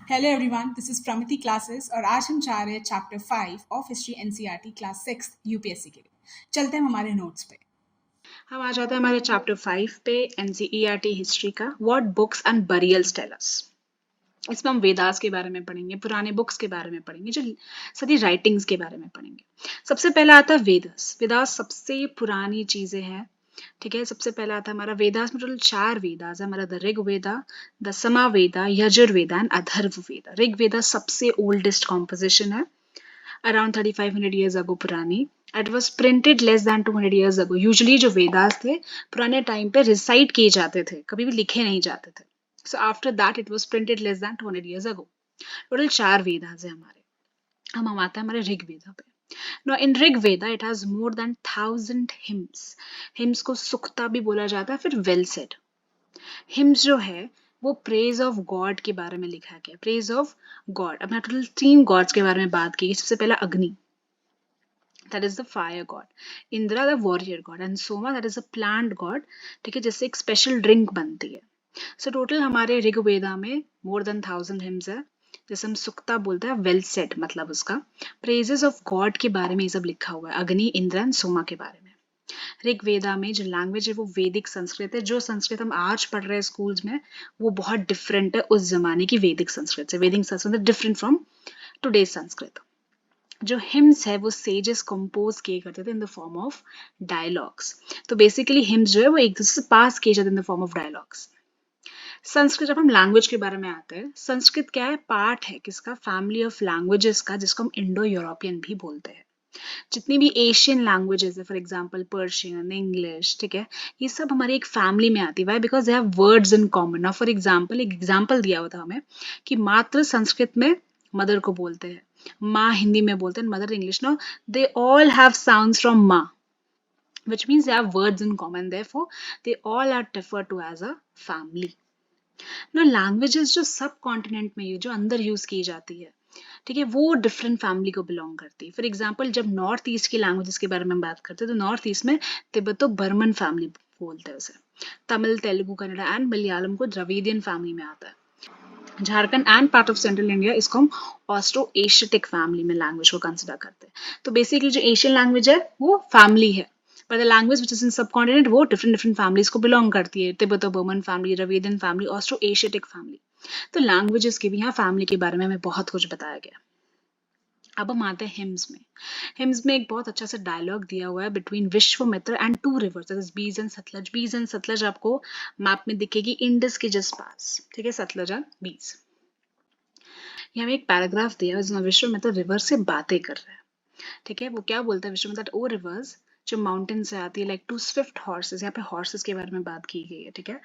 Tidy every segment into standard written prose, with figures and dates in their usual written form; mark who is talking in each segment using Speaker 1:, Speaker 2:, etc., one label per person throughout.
Speaker 1: Hello everyone, this is Pramiti classes और आज हम जा रहे हैं chapter 5 of history NCERT class 6 UPSC के लिए। चलते हैं हमारे नोट्स पे।
Speaker 2: हम आ जाते हैं हमारे चैप्टर 5 पे एनसीईआरटी हिस्ट्री का what books and burials tell us. इसमें हम वेदास के बारे में पढ़ेंगे, पुराने बुक्स के बारे में पढ़ेंगे, जो सारी राइटिंग्स के बारे में पढ़ेंगे। सबसे पहला आता है वेदास। वेदास सबसे पुरानी चीजें हैं, ठीक है। सबसे पहला आता है हमारा वेदास में टोटल 4 वेदास है हमारा, the Rig Veda, the Samaveda, Yajurveda and Atharva Veda. Rig Veda सबसे ओल्डेस्ट कॉम्पोजिशन है, अराउंड 3500 years ago पुरानी। It was printed less than 200 years ago। Usually जो वेदास थे पुराने टाइम पे रिसाइट किए जाते थे, कभी भी लिखे नहीं जाते थे। So after that it was printed less than 200 years ago। Total 4 Vedas है हमारे। हम आते हैं हमारे ऋग वेदा पे। Now in Rig Veda it has more than 1000 hymns। Hymns को सुक्ता भी बोला जाता है, फिर वेल सेड। हिम्स जो है वो प्रेज ऑफ गॉड के बारे में लिखा गया, प्रेज ऑफ गॉड। अब मैं टोटल 3 गॉड्स के बारे में बात की। सबसे पहला अग्नि, that is the fire god, Indra the warrior god, and Soma that is a plant god, ठीक है, जिससे एक स्पेशल ड्रिंक बनती है। सो टोटल हमारे ऋग्वेदा में मोर देन 1000 हिम्स है, जैसे हम सुक्ता बोलते हैं, वेल सेट मतलब उसका प्रेजेस ऑफ गॉड के बारे में ये सब लिखा हुआ है, अग्नि, इंद्र एंड सोमा के बारे में। ऋग्वेदा में जो लैंग्वेज है वो वैदिक संस्कृत है। जो संस्कृत हम आज पढ़ रहे हैं स्कूल्स में वो बहुत डिफरेंट है उस जमाने की वैदिक संस्कृत से। वैदिक Sanskrit different from today Sanskrit. जो हिम्स है वो सेजेस कंपोज किए करते थे in the form of dialogues. तो बेसिकली हिम्स जो है वो एक दूसरे से पास किए जाते in the form of dialogues. Sanskrit, जब हम लैंग्वेज के बारे में आते हैं, संस्कृत क्या है, पार्ट है किसका, फैमिली ऑफ लैंग्वेजेस का, जिसको हम इंडो यूरोपियन भी बोलते हैं। जितनी भी एशियन लैंग्वेजेस है, फॉर एग्जांपल पर्शियन, इंग्लिश, ठीक है, ये सब हमारी एक फैमिली में आती है। Why? Because they have words in common. Now for example, एक एग्जांपल दिया हुआ था हमें कि मातृ संस्कृत में मदर को बोलते हैं, माँ हिंदी में बोलते हैं, mother English. Now they all have sounds from माँ, which means they have words in common, therefore they all are referred to as a family. ना लैंग्वेजेस जो सब कॉन्टिनेंट में जो अंदर यूज की जाती है, ठीक है, वो डिफरेंट फैमिली को बिलोंग करती है। फॉर एग्जांपल जब नॉर्थ ईस्ट की लैंग्वेजेस के बारे में बात करते हैं तो नॉर्थ ईस्ट में तिब्बतो बर्मन फैमिली बोलते हैं उसे। तमिल, तेलुगु, कन्नड़ा एंड मलयालम को द्रविडियन फैमिली में आता है। Jharkhand and part of central India इसको हम ऑस्ट्रो एशियटिक फैमिली में लैंग्वेज को कंसिडर करते हैं। तो बेसिकली जो एशियन लैंग्वेज है वो फैमिली है, पर the language which is in subcontinent वो डिफरेंट डिफरेंट फैमिलीज को बिलोंग करती है। Tibeto Burman family, Dravidian family, Austro Asiatic family. तो लैंग्वेजेस के भी यहाँ फैमिली के बारे में हमें बहुत कुछ बताया गया। अब हम आते हैं हिम्स में। हिम्स में एक बहुत अच्छा सा डायलॉग दिया हुआ है between Vishwamitra and two rivers, that is Beas and Sutlej. Beas and Sutlej आपको मैप में दिखेगी इंडस के जस्ट पास, ठीक है, सतलज एंड बीज। यहाँ एक पैराग्राफ दिया है जिसमें विश्वामित्र रिवर से बातें कर रहा है, ठीक है। वो क्या बोलता है विश्वामित्र, ओ रिवर्स, जो माउंटेन से आती है, लाइक टू स्विफ्ट हॉर्सेस। यहाँ पे हॉर्सेस के बारे में बात की गई है, ठीक है।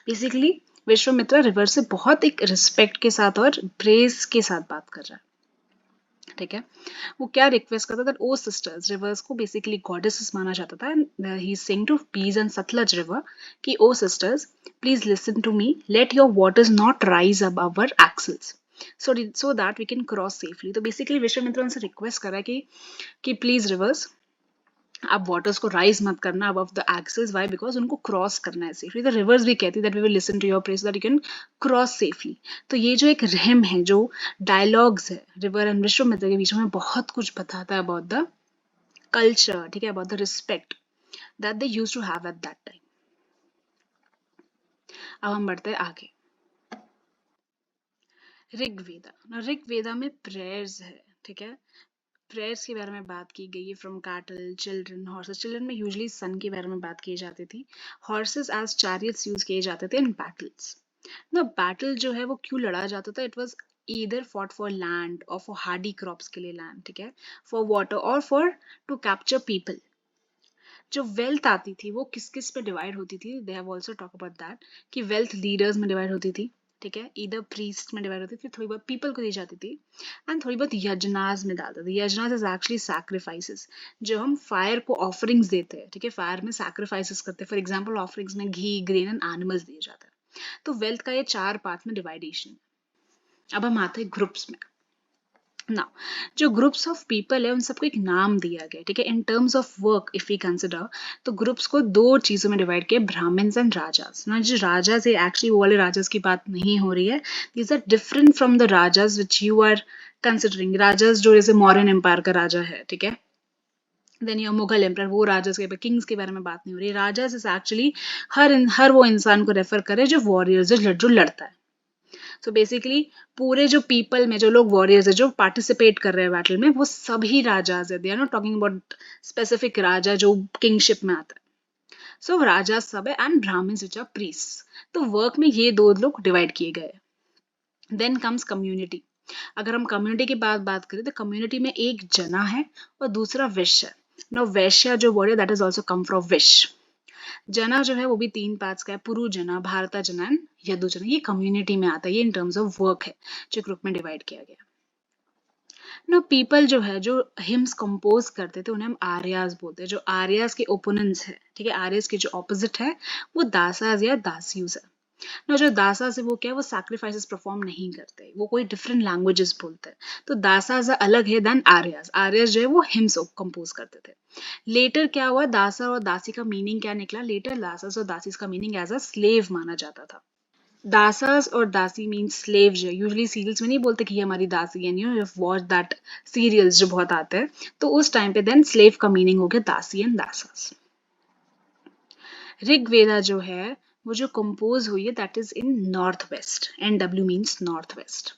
Speaker 2: बेसिकली विश्वामित्र रिवर से बहुत एक रिस्पेक्ट के साथ और प्रेज के साथ बात कर रहा है, ठीक है। वो क्या रिक्वेस्ट करता था, ओ सिस्टर्स, रिवर्स को बेसिकली गॉडेसेस माना जाता था। He is saying to Beas and Sutlej river कि O sisters please listen to me, let your waters not rise above our axles, so that we can cross safely. तो basically Vishwamitra उनसे request करा कि please rivers, आप waters को rise मत करना above the axles. Why? Because उनको cross करना है सेफली। द रिवर्स भी कहती है that we will listen to your praise that you can cross safely. तो ये जो एक रहम है, जो डायलॉग्स है रिवर एंड विश्वामित्र के बीच में, बहुत कुछ बताता है अबाउट द कल्चर, ठीक है, about the respect that they use to have at that time. अब हम बढ़ते हैं आगे। ऋग्वेदा। ऋग्वेदा में प्रेयर्स है, ठीक है। प्रेयर्स के बारे में बात की गई है, from cattle, children, horses. Children में यूजली सन के बारे में बात की जाती थी। हॉर्सेस एज चैरियट्स यूज किए जाते थे इन बैटल्स। ना बैटल जो है वो क्यों लड़ा जाता था, it was either fought for land और फॉर हार्डी क्रॉप्स के लिए लैंड, ठीक है, फॉर वाटर और फॉर टू कैप्चर पीपल। जो वेल्थ आती थी वो किस किस पे डिवाइड होती थी, they have also talk about that, कि वेल्थ लीडर्स में डिवाइड होती थी, ठीक है, इधर प्रीस्ट में डिवाइड होती थी, थोड़ी बहुत पीपल को दी जाती थी, एंड थोड़ी बहुत यजनाज में डालते थे। यजनाज इज एक्चुअली सैक्रिफाइसेस, जो हम फायर को ऑफरिंग्स देते हैं, ठीक है, फायर में सैक्रिफाइसेस करते हैं। फॉर एग्जाम्पल ऑफरिंग्स में घी, ग्रेन एंड एनिमल्स दिए जाते हैं। तो वेल्थ का ये 4 पार्ट में डिवाइडेशन। अब हम आते हैं ग्रुप्स में। ना जो ग्रुप्स ऑफ पीपल है उन सबको एक नाम दिया गया, ठीक है। In terms of work if we consider, तो ग्रुप्स को दो चीजों में डिवाइड किया, ब्राह्मण्स एंड राजास ना। जो राजास है एक्चुअली वो वाले राजास की बात नहीं हो रही है, these are different from the rajas which you are considering. Rajas जो जैसे मौर्यन एम्पायर का राजा है, ठीक है, देन योर मुगल एम्पायर, वो राजास के किंग्स के बारे में बात नहीं हो रही। राजास इज एक्चुअली हर वो इंसान को रेफर करे जो वॉरियर्स जो लड़ता है। सो बेसिकली पूरे जो पीपल में जो लोग वॉरियर्स है जो पार्टिसिपेट कर रहे हैं बैटल में, वो सभी राजाज है। They are not talking about specific raja जो किंगशिप में आता है। सो राजा सब है and Brahmans which are priest. तो वर्क में ये दो लोग डिवाइड किए गए। Then comes community. अगर हम कम्युनिटी की बात करें तो कम्युनिटी में एक जना है और दूसरा वैश्य है। नो वैश्य जो वर्ड है that is also come from wish. जना जो है वो भी 3 पार्ट्स का है, पुरु जना, भारता जना एंड यदु जना। ये कम्युनिटी में आता है, ये इन टर्म्स ऑफ वर्क है जो ग्रुप में डिवाइड किया गया। नो पीपल जो है जो हिम्स कंपोज करते थे उन्हें हम आर्यास बोलते हैं। जो आर्यास के ओपोनेंट्स है, ठीक है, आर्यस के जो ऑपोजिट है वो दासाज या दासियूस है ना। जो दासाज है वो क्या है, वो सैक्रिफाइसेस परफॉर्म नहीं करते, वो कोई डिफरेंट लैंग्वेजेस बोलते हैं। तो दासाज अलग है देन आर्यास। आर्यस जो है वो हिम्स कंपोज करते थे। लेटर क्या हुआ, दासा और दासी का मीनिंग क्या निकला, लेटर दासास और दासीस का मीनिंग एज अ स्लेव माना जाता था। दासास और दासी मीन स्लेव। जो यूजुअली सीरियल्स में नहीं बोलते कि ये हमारी दासी है, यू वॉच दैट सीरियल्स जो बहुत आते हैं, तो उस टाइम पे देन स्लेव का मीनिंग हो गया दासी एंड दासास। ऋग्वेदा जो है वो जो कंपोज हुई है that is in north west, NW means north west.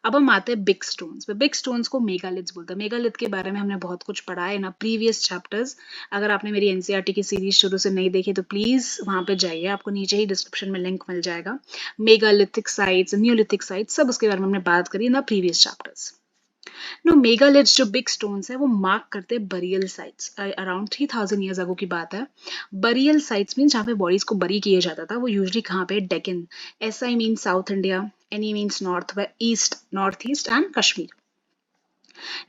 Speaker 2: अब हम आते हैं बिग स्टोन्स पे। बिग स्टोन्स को मेगालिथ्स बोलते हैं। मेगालिथ के बारे में हमने बहुत कुछ पढ़ा है ना प्रीवियस चैप्टर्स। अगर आपने मेरी एनसीईआरटी की सीरीज शुरू से नहीं देखी तो प्लीज वहां पे जाइए, आपको नीचे ही डिस्क्रिप्शन में लिंक मिल जाएगा। मेगालिथिक साइट्स, न्यूलिथिक साइट्स, सब उसके बारे में हमने बात करी ना प्रीवियस चैप्टर्स। नो मेगालिथ्स जो बिग स्टोन्स है वो मार्क करते हैं burial sites. Around 3000 years ago की बात है। बरियल साइट्स मीन जहाँ पे बॉडीज को बरी किया जाता था, वो यूजुअली कहाँ पे, Deccan. SI mean south India, NE means north east, north east and Kashmir.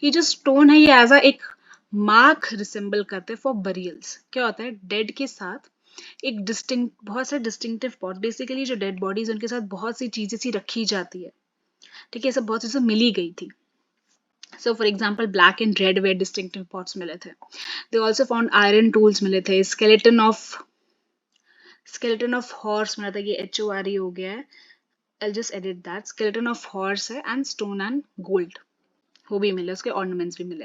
Speaker 2: ये जो स्टोन है ये एज अ एक मार्क रिसेंबल करते हैं फॉर बरियल्स। क्या होता है, डेड के साथ एक डिस्टिंक्ट, बहुत से डिस्टिंक्टिव पॉट, बेसिकली जो डेड बॉडीज उनके साथ बहुत सी चीजें सी रखी जाती है, ठीक है, सब बहुत चीजें मिली गई थी। So for example black and red way distinctive pots मिले थे। They also found iron tools मिले थे। स्केलेटन ऑफ हॉर्स मिला था, ये HORE हो गया है, I'll just edit that। skeleton of horse है एंड स्टोन एंड गोल्ड वो भी मिले, उसके ऑर्नामेंट्स भी मिले।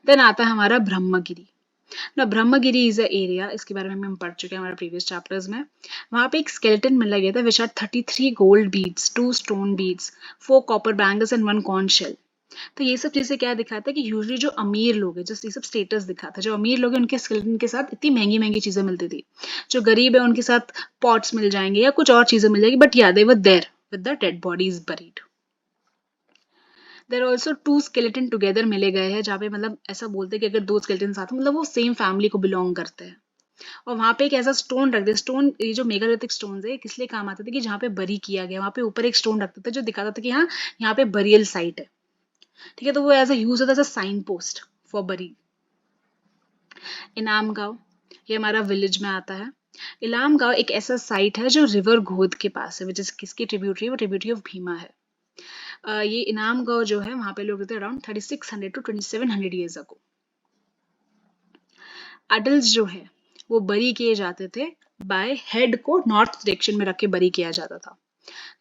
Speaker 2: देन आता है हमारा ब्रह्मगिरी ना। ब्रह्मगिरी इज अ एरिया, इसके बारे में हम पढ़ चुके हैं हमारे प्रीवियस चैप्टर्स में। वहां पे एक स्केलेटन मिला गया था which are 33 gold beads, 2 stone beads, 4 copper bangles and 1 कॉर्न शेल। तो ये सब चीजें क्या दिखाता है कि यूजुअली जो अमीर लोग हैं, जस्ट ये सब स्टेटस दिखाता है। जो अमीर लोग हैं उनके स्केलेटन के साथ इतनी महंगी महंगी चीजें मिलती थी। जो गरीब है उनके साथ पॉट्स मिल जाएंगे या कुछ और चीजें मिल जाएगी, बट या they were there with the dead bodies buried. There also 2 skeleton together मिले गए हैं, जहाँ पे मतलब ऐसा बोलते हैं कि अगर 2 स्केलेटन साथ में, मतलब वो सेम फैमिली को बिलोंग करते हैं। और वहां पे एक ऐसा स्टोन रख दे, स्टोन, ये जो मेगालिथिक स्टोन है किस लिए काम आते थे कि जहाँ पे बरी किया गया वहां पे ऊपर एक स्टोन रखते थे जो दिखाता था कि हाँ यहाँ पे बरियल साइट है, ठीक है। तो वो एज अ यूज होता है साइन पोस्ट फॉर बरी। इनाम गांव, ये हमारा विलेज में आता है। इलाम गांव एक ऐसा साइट है जो रिवर घोद के पास है, विच इज किसकी ट्रिब्यूटरी है, वो ट्रिब्यूटरी ऑफ भीमा है। ये इनाम गांव जो है वहां पे लोग रहते हैं around 3600 to 2700 years ago. Adult जो है वो बरी किए जाते थे बाय हेड को नॉर्थ डायरेक्शन में रख के बरी किया जाता था।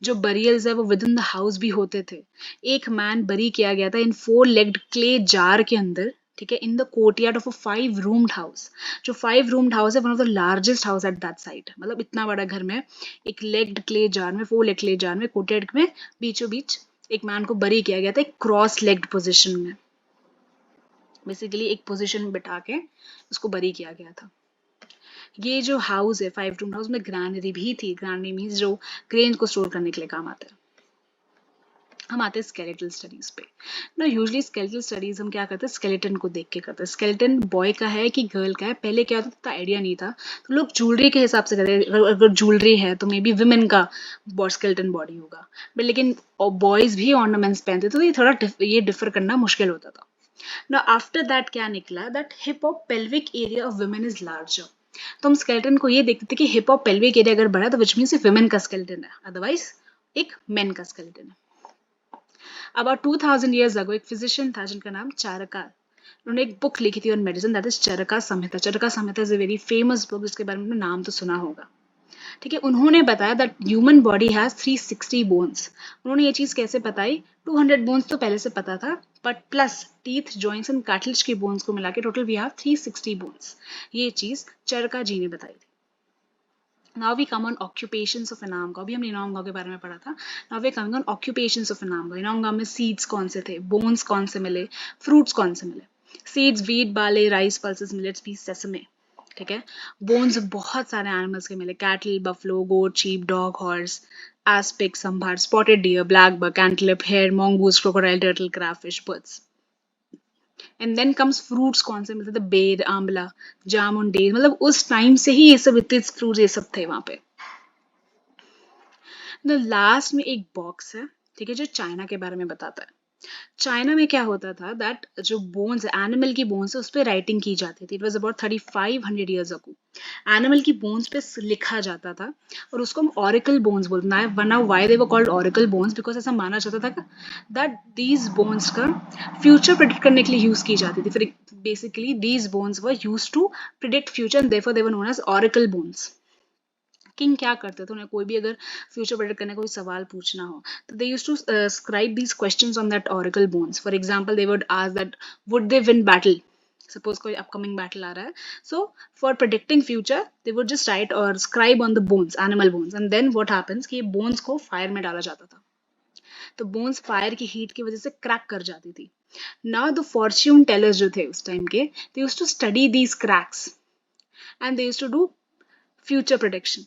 Speaker 2: जो बरियल्स है वो विद इन द हाउस भी होते थे। एक मैन बरी किया गया था इन 4 लेग्ड क्ले जार के अंदर, ठीक है, in the courtyard of a 5 roomed house. जो 5 रूम्ड हाउस है one of the largest house at that site, मतलब इतना बड़ा घर में एक लेग्ड क्ले जार में, 4 लेग क्ले जार में, कोर्टयार्ड में बीचों बीच एक मैन को बरी किया गया था एक क्रॉस लेग्ड पोजिशन में। बेसिकली एक पोजिशन में बिठा के उसको बरी किया गया था। ये जो हाउस है 5 रूम हाउस में ग्रैनरी भी थी। ग्रैनरी मीन्स जो ग्रेन को स्टोर करने के लिए काम आता है। हम आते हैं स्केलेटल स्टडीज पे ना। यूजुअली स्केलेटल स्टडीज हम क्या करते हैं, स्केलेटन को देख के करते हैं। स्केलेटन बॉय का है कि गर्ल का है, पहले क्या होता था आइडिया नहीं था, तो लोग ज्वेलरी के हिसाब से करते हैं। अगर ज्वेलरी है तो मे बी विमेन का स्केलेटन बॉडी होगा, बट लेकिन बॉयज भी ऑर्नामेंट्स पहनते तो ये थोड़ा ये डिफर करना मुश्किल होता था ना। आफ्टर दैट क्या निकला, that hip of pelvic area of women is larger. तो हम स्केलेटन को ये देखते थे कि हिप ऑफ पेल्विक एरिया अगर बढ़ा तो विच मीन सिर्फ वुमेन का स्केलेटन है, अदरवाइज एक मेन का स्केलेटन है। अबाउट 2000 ईयर्स अगो एक फिजिशियन था जिनका नाम चारका, उन्होंने एक बुक लिखी थी on medicine, that is Charka Samhita. Charka Samhita is a very famous book जिसके बारे में आपने नाम तो सुना होगा. ठीक है, उन्होंने बताया that human body has 360 bones. उन्होंने ये चीज कैसे बताई, 200 बोन्स तो पहले से पता था, but plus teeth, joints and cartilage की बोन्स को मिला के टोटल वी हैव 360 बोन्स. ये चीज चरका जी ने बताई थी. Now we come on occupations of Inamgaon. अभी हमने एनामगा के बारे में पढ़ा था. Now we coming on occupations of Inamgaon. Inamgaon में सीड्स कौन से थे, बोन्स कौन से मिले, फ्रूट्स कौन से मिले. Seeds wheat, barley, rice, pulses, millets, peas, sesame. ठीक है, बोन्स बहुत सारे एनिमल्स के मिले, cattle, buffalo, goat, sheep, dog, horse, ass pig, sambar, spotted deer, blackbuck, antelope, hare, mongoose, crocodile, turtle, crayfish, birds. And then comes fruits कौन से मिलते थे, बेर, आंवला, जामुन, डेर. मतलब उस टाइम से ही ये सब इतने फ्रूट्स ये सब थे वहां पे. लास्ट में एक बॉक्स है, ठीक है, जो चाइना के बारे में बताता है. चाइना में क्या होता था दैट जो बोन्स एनिमल की बोन्स है उस पर राइटिंग की जाती थी. It was about 3500 years ago. Animal की बोन्स पे लिखा जाता था और उसको हम ऑरिकल बोन्स बोलते हैं. One now why they were called oracle bones, because ऐसा माना जाता था दैट दीज बोन्स का फ्यूचर प्रिडिक्ट करने के लिए यूज की जाती थी. फिर basically these bones were used to predict future and therefore they were known as oracle bones. King क्या करते थे, उन्हें कोई भी अगर फ्यूचर प्रेडिक्ट करने का कोई सवाल पूछना हो तो they use to scribe these questions on that oracle bones. For example they would ask that would they win battle, suppose कोई अपकमिंग बैटल आ रहा है. So for predicting future they would just write और scribe on the bones, animal bones, and then what happens कि bones को fire में डाला जाता था. तो बोन्स फायर की हीट की वजह से क्रैक कर जाती थी. नाउ द फॉर्च्यून टेलर्स जो थे उस टाइम के, they use to study these cracks and they use to do future prediction.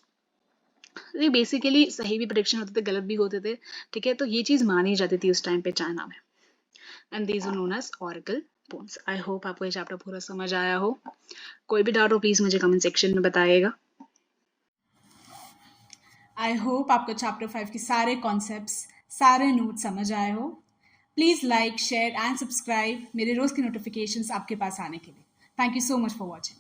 Speaker 2: ये बेसिकली सही भी प्रेडिक्शन होते थे, गलत भी होते थे. ठीक है, तो ये चीज मानी जाती थी उस टाइम पे चाइना में. And these are known as oracle bones. I hope आपको ये चैप्टर पूरा समझ आया हो. कोई भी डाउट हो प्लीज मुझे कमेंट सेक्शन में बताइएगा.
Speaker 1: आई होप आपको चैप्टर 5 के सारे कॉन्सेप्ट्स, सारे नोट समझ आए हो. Please like, share and subscribe मेरे रोज़ की नोटिफिकेशंस आपके पास आने के लिए. Thank you so much for watching.